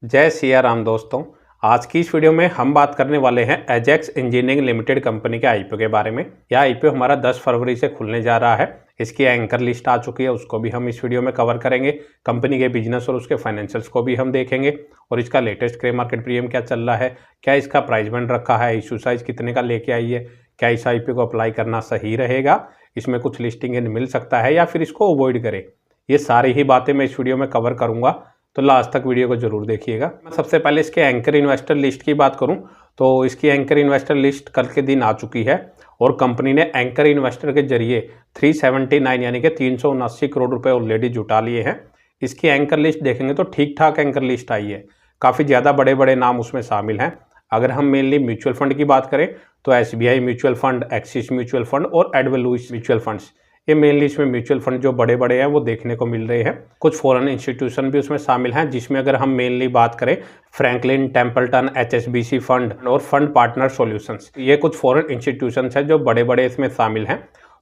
जय सिया राम दोस्तों। आज की इस वीडियो में हम बात करने वाले हैं एजेक्स इंजीनियरिंग लिमिटेड कंपनी के आईपीओ के बारे में। यह आईपीओ हमारा 10 फरवरी से खुलने जा रहा है। इसकी एंकर लिस्ट आ चुकी है, उसको भी हम इस वीडियो में कवर करेंगे। कंपनी के बिजनेस और उसके फाइनेंशियल्स को भी हम देखेंगे और इसका लेटेस्ट ग्रे मार्केट प्रीमियम क्या चल रहा है, क्या इसका प्राइस बैंड रखा है, इशू साइज कितने का लेके आई है, क्या इस आईपीओ को अप्लाई करना सही रहेगा, इसमें कुछ लिस्टिंग मिल सकता है या फिर इसको अवॉइड करें। ये सारी ही बातें मैं इस वीडियो में कवर करूंगा, तो लास्ट तक वीडियो को जरूर देखिएगा। मैं सबसे पहले इसके एंकर इन्वेस्टर लिस्ट की बात करूं तो इसकी एंकर इन्वेस्टर लिस्ट कल के दिन आ चुकी है और कंपनी ने एंकर इन्वेस्टर के जरिए 379 यानी कि 379 करोड़ रुपए ऑलरेडी जुटा लिए हैं। इसकी एंकर लिस्ट देखेंगे तो ठीक ठाक एंकर लिस्ट आई है, काफ़ी ज़्यादा बड़े बड़े नाम उसमें शामिल हैं। अगर हम मेनली म्यूचुअल फंड की बात करें तो SBI mutual fund, axis mutual fund और एडवेल लुइस म्यूचुअल फंड्स, ये मेनली इसमें म्यूचुअल फंड जो बड़े बड़े हैं वो देखने को मिल रहे हैं। कुछ फॉरेन इंस्टीट्यूशन भी उसमें शामिल हैं, जिसमें अगर हम मेनली बात करें फ्रैंकलिन टेम्पल्टन, एचएसबीसी फंड और फंड पार्टनर सॉल्यूशंस, ये कुछ फॉरेन इंस्टीट्यूशन हैं जो बड़े बड़े इसमें शामिल हैं।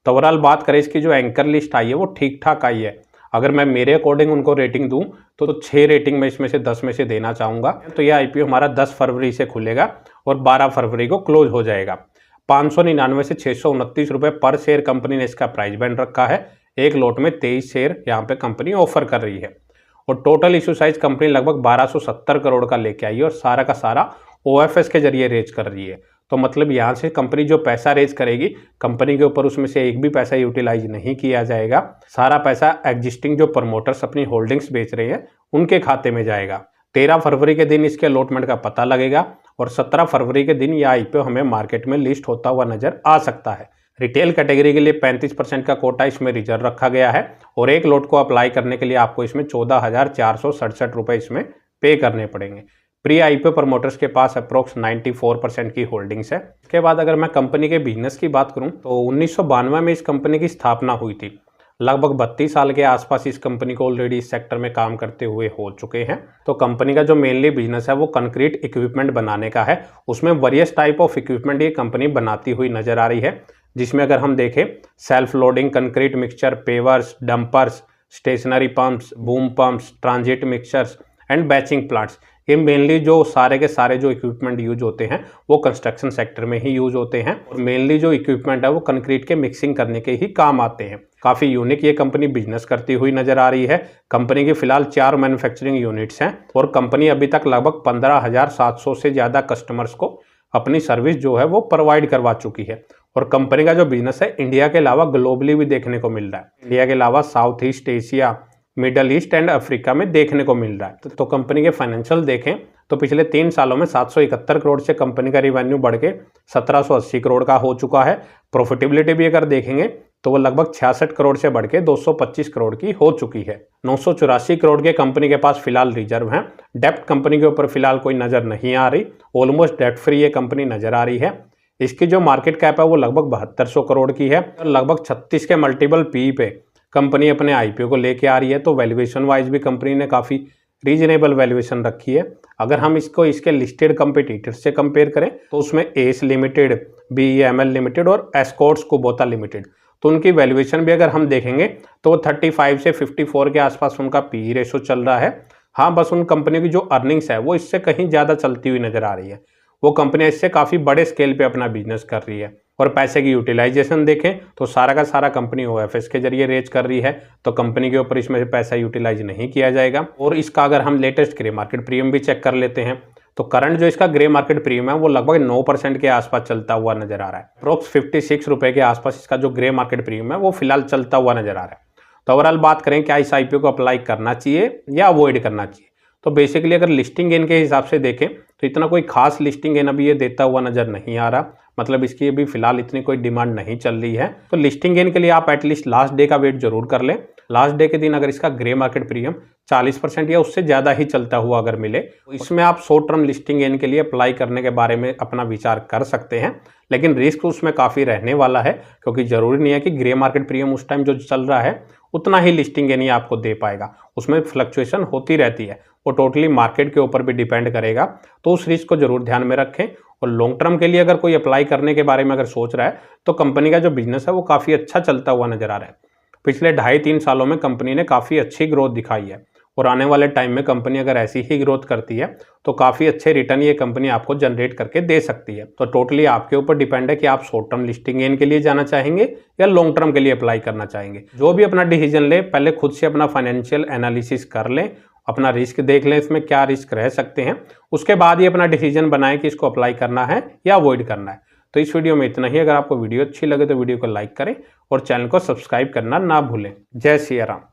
तो ओवरऑल बात करें इसकी जो एंकर लिस्ट आई है वो ठीक ठाक आई है। अगर मैं मेरे अकॉर्डिंग उनको रेटिंग दूं तो 6 रेटिंग में इसमें से 10 में से देना चाहूँगा। तो यह आईपीओ हमारा 10 फरवरी से खुलेगा और 12 फरवरी को क्लोज हो जाएगा। 599 से 629 रुपये पर शेयर कंपनी ने इसका प्राइस बैंड रखा है। एक लॉट में 23 शेयर यहाँ पे कंपनी ऑफर कर रही है और टोटल इशू साइज कंपनी लगभग 1270 करोड़ का लेके आई है और सारा का सारा ओएफएस के जरिए रेज कर रही है। तो मतलब यहाँ से कंपनी जो पैसा रेज करेगी कंपनी के ऊपर, उसमें से एक भी पैसा यूटिलाइज नहीं किया जाएगा। सारा पैसा एग्जिस्टिंग जो प्रमोटर्स अपनी होल्डिंग्स बेच रहे हैं उनके खाते में जाएगा। 13 फरवरी के दिन इसके अलॉटमेंट का पता लगेगा और 17 फरवरी के दिन यह आईपीओ हमें मार्केट में लिस्ट होता हुआ नजर आ सकता है। रिटेल कैटेगरी के लिए 35% का कोटा इसमें रिजर्व रखा गया है और एक लॉट को अप्लाई करने के लिए आपको इसमें 14,467 रुपये इसमें पे करने पड़ेंगे। प्री आईपीओ प्रमोटर्स के पास अप्रोक्स 94% की होल्डिंग्स है। इसके बाद अगर मैं कंपनी के बिजनेस की बात करूं तो 1992 में इस कंपनी की स्थापना हुई थी। लगभग 32 साल के आसपास इस कंपनी को ऑलरेडी इस सेक्टर में काम करते हुए हो चुके हैं। तो कंपनी का जो मेनली बिजनेस है वो कंक्रीट इक्विपमेंट बनाने का है। उसमें वेरियस टाइप ऑफ इक्विपमेंट ये कंपनी बनाती हुई नजर आ रही है, जिसमें अगर हम देखें self loading concrete mixture, pavers, dumpers, stationary pumps, boom pumps, transit mixtures and batching plants, ये मेनली जो सारे के सारे जो इक्विपमेंट यूज होते हैं वो कंस्ट्रक्शन सेक्टर में ही यूज होते हैं और मेनली जो इक्विपमेंट है वो कंक्रीट के मिक्सिंग करने के ही काम आते हैं। काफ़ी यूनिक ये कंपनी बिजनेस करती हुई नजर आ रही है। कंपनी की फिलहाल 4 मैन्युफैक्चरिंग यूनिट्स हैं और कंपनी अभी तक लगभग 15,700 से ज़्यादा कस्टमर्स को अपनी सर्विस जो है वो प्रोवाइड करवा चुकी है। और कंपनी का जो बिजनेस है इंडिया के अलावा ग्लोबली भी देखने को मिल रहा है। इंडिया के अलावा south east Asia, middle east and Africa में देखने को मिल रहा है। तो कंपनी के फाइनेंशियल देखें तो पिछले 3 सालों में 771 करोड़ से कंपनी का रिवेन्यू बढ़ के 1780 करोड़ का हो चुका है। प्रॉफिटेबिलिटी भी अगर देखेंगे तो वो लगभग 66 करोड़ से बढ़ के 225 करोड़ की हो चुकी है। 984 करोड़ के कंपनी के पास फिलहाल रिजर्व हैं। डेप्ट कंपनी के ऊपर फिलहाल कोई नजर नहीं आ रही, ऑलमोस्ट डेट फ्री ये कंपनी नजर आ रही है। इसकी जो मार्केट कैप है वो लगभग 7200 करोड़ की है और लगभग 36 के मल्टीपल पी पे कंपनी अपने आईपीओ को लेके आ रही है। तो वैल्यूएशन वाइज भी कंपनी ने काफ़ी रीजनेबल वैल्यूएशन रखी है। अगर हम इसको इसके लिस्टेड कंपटीटर्स से कंपेयर करें तो उसमें एस लिमिटेड, बीईएमएल लिमिटेड और एस्कॉर्ट्स कुबोटा लिमिटेड, तो उनकी वैल्यूएशन भी अगर हम देखेंगे तो वो 35 से 54 के आसपास उनका पी रेशो चल रहा है। हाँ, बस उन कंपनी की जो अर्निंग्स है वो इससे कहीं ज़्यादा चलती हुई नजर आ रही है। वो कंपनियां इससे काफ़ी बड़े स्केल पे अपना बिजनेस कर रही है। और पैसे की यूटिलाइजेशन देखें तो सारा का सारा कंपनी ओएफएस के जरिए रेज कर रही है, तो कंपनी के ऊपर इसमें पैसा यूटिलाइज नहीं किया जाएगा। और इसका अगर हम लेटेस्ट ग्रे मार्केट प्रीमियम भी चेक कर लेते हैं तो करंट जो इसका ग्रे मार्केट प्रीमियम है वो लगभग 9% के आसपास चलता हुआ नजर आ रहा है। अप्रोक्स 56 रुपये के आसपास इसका जो ग्रे मार्केट प्रीमियम है वो फिलहाल चलता हुआ नजर आ रहा है। तो ओवरऑल बात करें क्या इस आईपीओ को अप्लाई करना चाहिए या अवॉइड करना चाहिए, तो बेसिकली अगर लिस्टिंग गेन के हिसाब से देखें तो इतना कोई खास लिस्टिंग गेन अभी ये देता हुआ नजर नहीं आ रहा। मतलब इसकी अभी फिलहाल इतनी कोई डिमांड नहीं चल रही है। तो लिस्टिंग गेन के लिए आप एटलीस्ट लास्ट डे का वेट जरूर कर लें। लास्ट डे के दिन अगर इसका ग्रे मार्केट प्रीमियम 40% या उससे ज़्यादा ही चलता हुआ अगर मिले तो इसमें आप शॉर्ट टर्म लिस्टिंग गेन के लिए अप्लाई करने के बारे में अपना विचार कर सकते हैं। लेकिन रिस्क उसमें काफ़ी रहने वाला है, क्योंकि ज़रूरी नहीं है कि ग्रे मार्केट प्रीमियम उस टाइम जो चल रहा है उतना ही लिस्टिंग गेन ही आपको दे पाएगा। उसमें फ्लक्चुएशन होती रहती है, वो टोटली मार्केट के ऊपर भी डिपेंड करेगा। तो उस रिस्क को जरूर ध्यान में रखें। और लॉन्ग टर्म के लिए अगर कोई अप्लाई करने के बारे में अगर सोच रहा है तो कंपनी का जो बिजनेस है वो काफ़ी अच्छा चलता हुआ नजर आ रहा है। पिछले 2.5-3 सालों में कंपनी ने काफ़ी अच्छी ग्रोथ दिखाई है और आने वाले टाइम में कंपनी अगर ऐसी ही ग्रोथ करती है तो काफ़ी अच्छे रिटर्न ये कंपनी आपको जनरेट करके दे सकती है। तो टोटली आपके ऊपर डिपेंड है कि आप शॉर्ट टर्म लिस्टिंग गेन के लिए जाना चाहेंगे या लॉन्ग टर्म के लिए अप्लाई करना चाहेंगे। जो भी अपना डिसीजन ले पहले खुद से अपना फाइनेंशियल एनालिसिस कर लें, अपना रिस्क देख लें, इसमें क्या रिस्क रह सकते हैं, उसके बाद ही अपना डिसीजन बनाएं कि इसको अप्लाई करना है या अवॉइड करना है। तो इस वीडियो में इतना ही। अगर आपको वीडियो अच्छी लगे तो वीडियो को लाइक करें और चैनल को सब्सक्राइब करना ना भूलें। जय सिया राम।